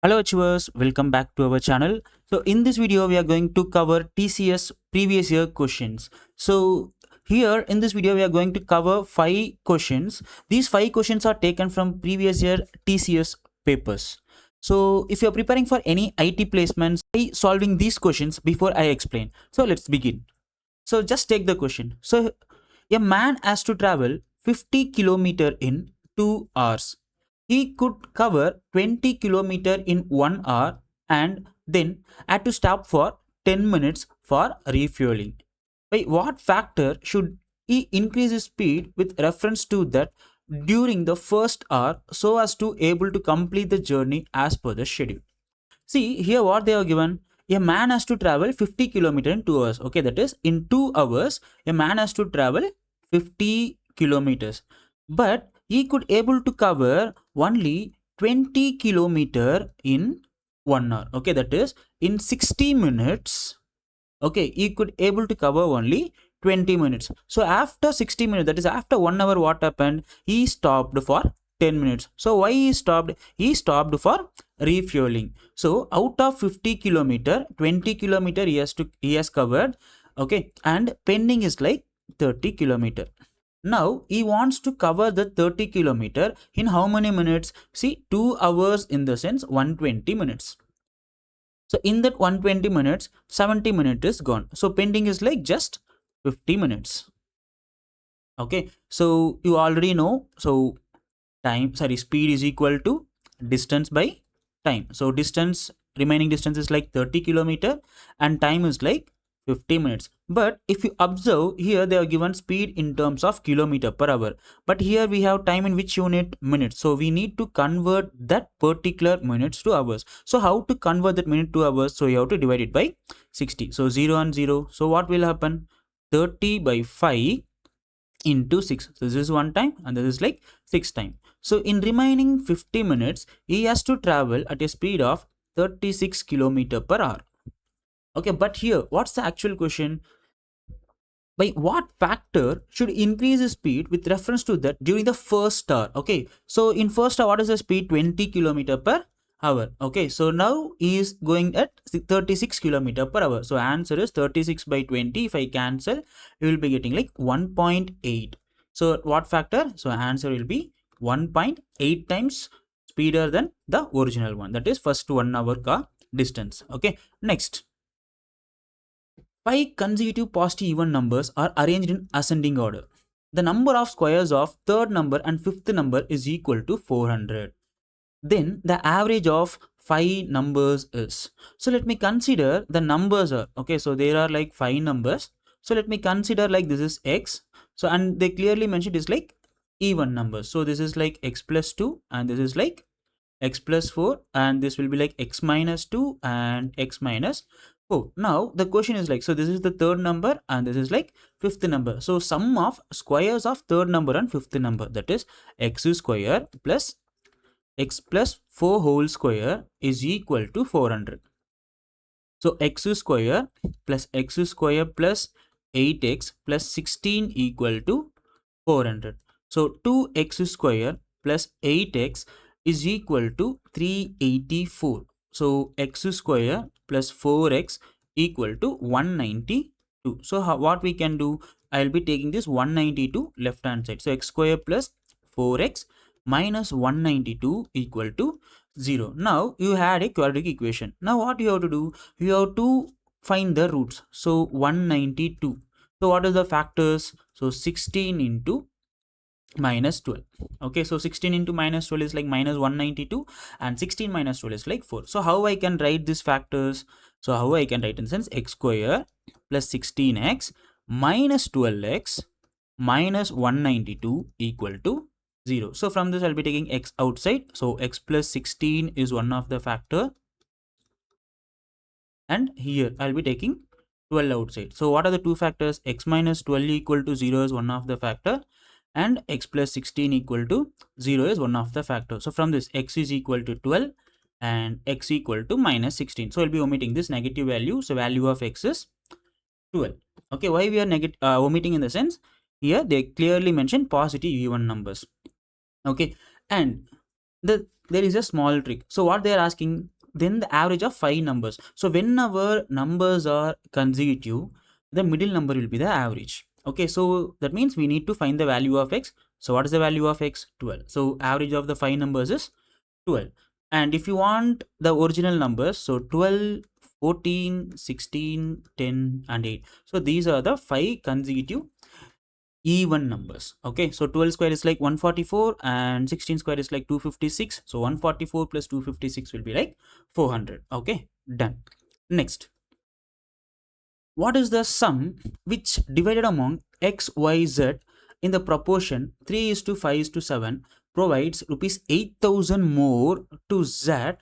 Hello achievers, welcome back to our channel. So in this video we are going to cover TCS previous year questions. So here in this video we are going to cover 5 questions. These 5 questions are taken from previous year TCS papers. So if you are preparing for any IT placements, try solving these questions before I explain. So let's begin. So just take the question. So a man has to travel 50 kilometer in 2 hours. He could cover 20 kilometer in 1 hour and then had to stop for 10 minutes for refueling. By what factor should he increase his speed with reference to that during the first hour so as to able to complete the journey as per the schedule? See here what they are given. A man has to travel 50 kilometers in 2 hours. Okay, that is in 2 hours a man has to travel 50 kilometers. But he could able to cover only 20 kilometer in 1 hour. Okay, that is in 60 minutes. Okay, he could able to cover only 20 minutes. So after 60 minutes, that is after 1 hour, what happened? He stopped for 10 minutes. So why he stopped? He stopped for refueling. So out of 50 kilometer, 20 kilometer he has covered. Okay, and pending is like 30 kilometer. Now he wants to cover the 30 kilometer in how many minutes? See, 2 hours in the sense 120 minutes. So in that 120 minutes, 70 minutes is gone. So pending is like just 50 minutes. Okay, so you already know. So speed is equal to distance by time. So remaining distance is like 30 kilometer and time is like 50 minutes. But if you observe here, they are given speed in terms of kilometer per hour. But here we have time in which unit? Minutes. So we need to convert that particular minutes to hours. So how to convert that minute to hours? So you have to divide it by 60. So 0 and 0. So what will happen? 30 by 5 into 6. So this is one time and this is like 6 time. So in remaining 50 minutes, he has to travel at a speed of 36 kilometer per hour. Okay, but here, what's the actual question? By what factor should increase the speed with reference to that during the first hour? Okay, so in first hour, what is the speed? 20 kilometer per hour. Okay, so now he is going at 36 kilometer per hour. So answer is 36 by 20. If I cancel, you will be getting like 1.8. So what factor? So answer will be 1.8 times speeder than the original one. That is first 1 hour car distance. Okay, next. 5 consecutive positive even numbers are arranged in ascending order. The number of squares of third number and fifth number is equal to 400. Then the average of 5 numbers is. So let me consider the numbers are, okay, so there are like 5 numbers. So let me consider like this is x. So and they clearly mentioned is like even numbers. So this is like x plus 2 and this is like x plus 4 and this will be like x minus 2 and x minus 4. Now the question is like, so this is the third number and this is like fifth number. So sum of squares of third number and fifth number, that is x square plus x plus 4 whole square is equal to 400. So x square plus 8x plus 16 equal to 400. So 2x square plus 8x is equal to 384. So x square plus 4x equal to 192. So what we can do? I'll be taking this 192 left hand side. So x square plus 4x minus 192 equal to 0. Now you had a quadratic equation. Now what you have to do? You have to find the roots. So 192. So what are the factors? So 16 into minus 12. Okay, so 16 into minus 12 is like minus 192 and 16 minus 12 is like 4. So how I can write these factors? So how I can write in the sense x square plus 16x minus 12x minus 192 equal to 0. So from this I'll be taking x outside. So x plus 16 is one of the factor and here I'll be taking 12 outside. So what are the two factors? X minus 12 equal to 0 is one of the factor and x plus 16 equal to 0 is one of the factor. So from this x is equal to 12 and x equal to minus 16. So I'll be omitting this negative value. So value of x is 12. Okay, why we are omitting in the sense here they clearly mention positive even numbers. Okay, and the there is a small trick. So what they are asking, then the average of 5 numbers. So whenever numbers are consecutive, the middle number will be the average. Okay, so that means we need to find the value of x. So what is the value of x? 12. So average of the 5 numbers is 12. And if you want the original numbers, so 12, 14, 16, 10 and 8. So these are the 5 consecutive even numbers. Okay, so 12 square is like 144 and 16 square is like 256. So 144 plus 256 will be like 400. Okay, done. Next, what is the sum which divided among x, y, z in the proportion 3 is to 5 is to 7 provides rupees 8,000 more to z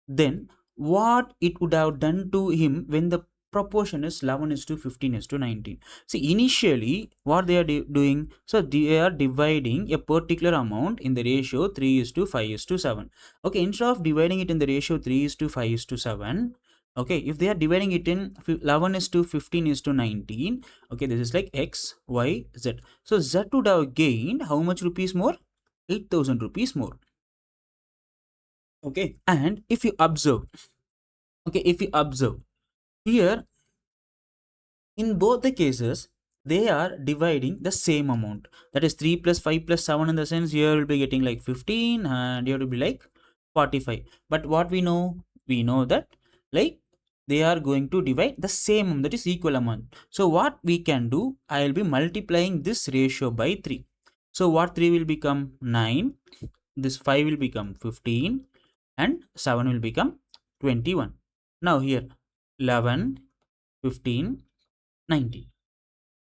than what it would have done to him when the proportion is 11 is to 15 is to 19. See, initially what they are doing, so they are dividing a particular amount in the ratio 3 is to 5 is to 7. Okay, instead of dividing it in the ratio 3 is to 5 is to 7, okay, if they are dividing it in 11 is to 15 is to 19, okay, this is like x, y, z. So z would have gained how much rupees more? 8,000 rupees more. Okay, and if you observe, okay, if you observe here, in both the cases, they are dividing the same amount. That is 3 plus 5 plus 7, in the sense here will be getting like 15 and here will be like 45. But what we know that like they are going to divide the same amount, that is equal amount. So what we can do, I will be multiplying this ratio by 3. So what 3 will become 9, this 5 will become 15 and 7 will become 21. Now here 11, 15, 19.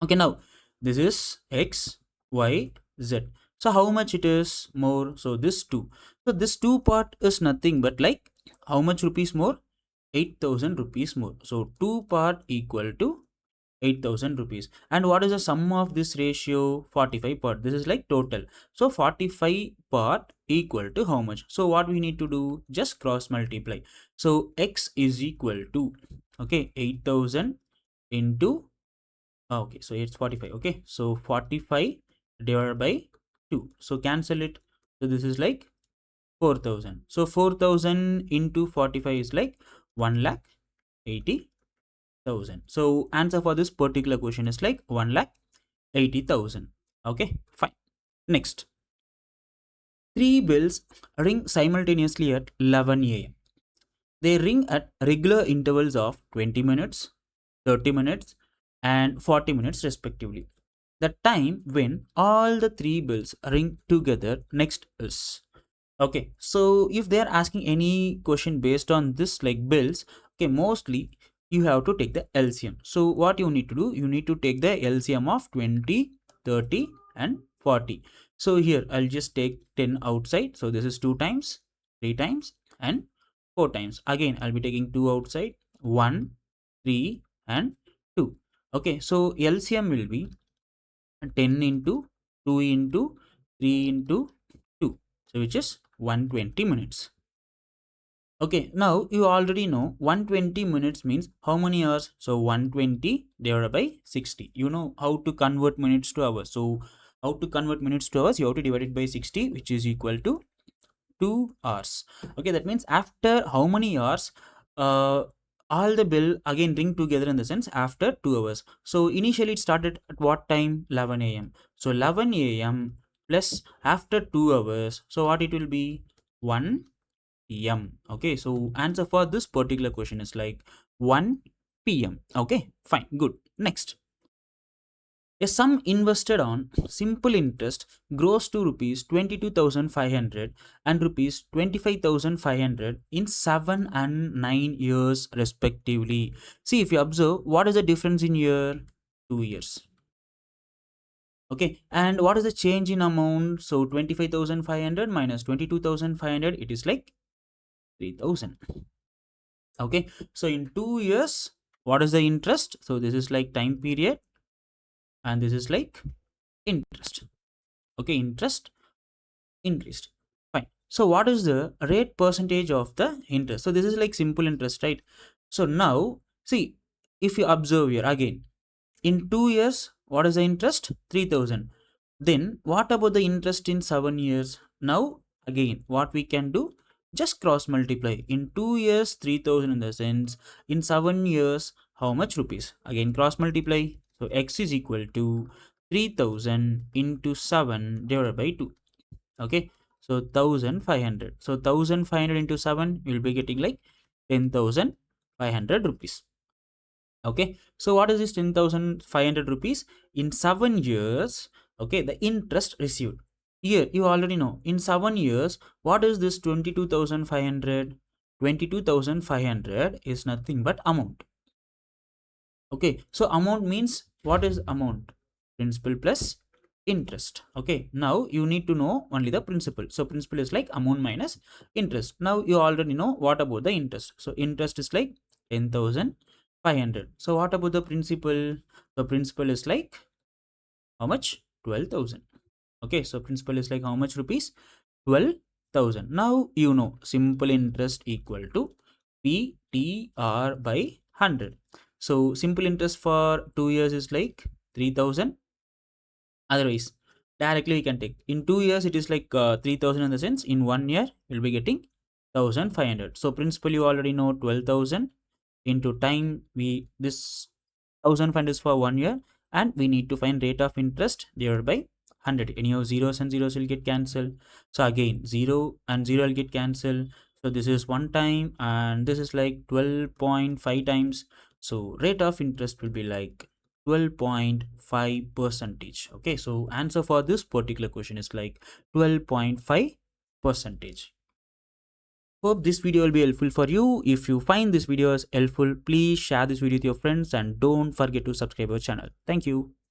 Okay, now this is x, y, z. So how much it is more? So this 2. So this 2 part is nothing but like how much rupees more? 8,000 rupees more. So 2 part equal to 8,000 rupees. And what is the sum of this ratio? 45 part. This is like total. So 45 part equal to how much? So what we need to do? Just cross multiply. So x is equal to, okay, 8,000 into, okay, so it's 45. Okay, so 45 divided by 2. So cancel it. So this is like 4,000. So 4,000 into 45 is like 1,80,000. So answer for this particular question is like 1,80,000. Okay, fine. Next, 3 bells ring simultaneously at 11 a.m. They ring at regular intervals of 20 minutes, 30 minutes, and 40 minutes respectively. The time when all the 3 bells ring together next is. Okay, so if they are asking any question based on this like bells, okay, mostly you have to take the LCM. So what you need to do, you need to take the LCM of 20, 30 and 40. So here I'll just take 10 outside. So this is 2 times, 3 times and 4 times. Again, I'll be taking 2 outside, 1, 3 and 2. Okay, so LCM will be 10 into 2 into 3 into 2. So which is 120 minutes. Okay, now you already know 120 minutes means how many hours? So 120 divided by 60. You know how to convert minutes to hours. So how to convert minutes to hours? You have to divide it by 60, which is equal to 2 hours. Okay, that means after how many hours all the bill again ring together, in the sense after 2 hours. So initially it started at what time? 11 a.m. So 11 a.m. plus after 2 hours. So what it will be? 1 p.m. Okay, so answer for this particular question is like 1 p.m. Okay, fine, good. Next, a sum invested on simple interest grows to rupees 22,500 and rupees 25,500 in 7 and 9 years respectively. See, if you observe, what is the difference in year? 2 years. Okay, and what is the change in amount? So 25,500 minus 22,500, it is like 3,000. Okay, so in 2 years, what is the interest? So this is like time period and this is like interest. Okay, interest increased. Fine. So what is the rate percentage of the interest? So this is like simple interest, right? So now see, if you observe here again, in 2 years, what is the interest? 3,000. Then what about the interest in 7 years? Now again, what we can do? Just cross multiply. In 2 years 3000, in the sense in 7 years how much rupees? Again cross multiply. So x is equal to 3000 into 7 divided by 2. Okay, so 1500. So 1500 into 7, you'll be getting like 10,500 rupees. Okay, so what is this 10,500 rupees in 7 years? Okay, the interest received. Here you already know, in 7 years what is this 22,500? 22,500 is nothing but amount. Okay, so amount means, what is amount? Principal plus interest. Okay, now you need to know only the principal. So principal is like amount minus interest. Now you already know what about the interest. So interest is like 10,500. So what about the principal? The principal is like how much? 12,000. Okay, so principal is like how much rupees? 12,000. Now you know simple interest equal to PTR by 100. So simple interest for 2 years is like 3,000. Otherwise, directly we can take in 2 years it is like 3,000, in the sense in 1 year you'll be getting 1,500. So principal you already know 12,000 into time, we this 1,500 is for 1 year, and we need to find rate of interest divided by 100. Any of zeros and zeros will get cancelled. So again 0 and 0 will get cancelled. So this is one time and this is like 12.5 times. So rate of interest will be like 12.5 percentage. Okay, so answer for this particular question is like 12.5 percentage. Hope this video will be helpful for you. If you find this video is helpful, please share this video with your friends and don't forget to subscribe our channel. Thank you.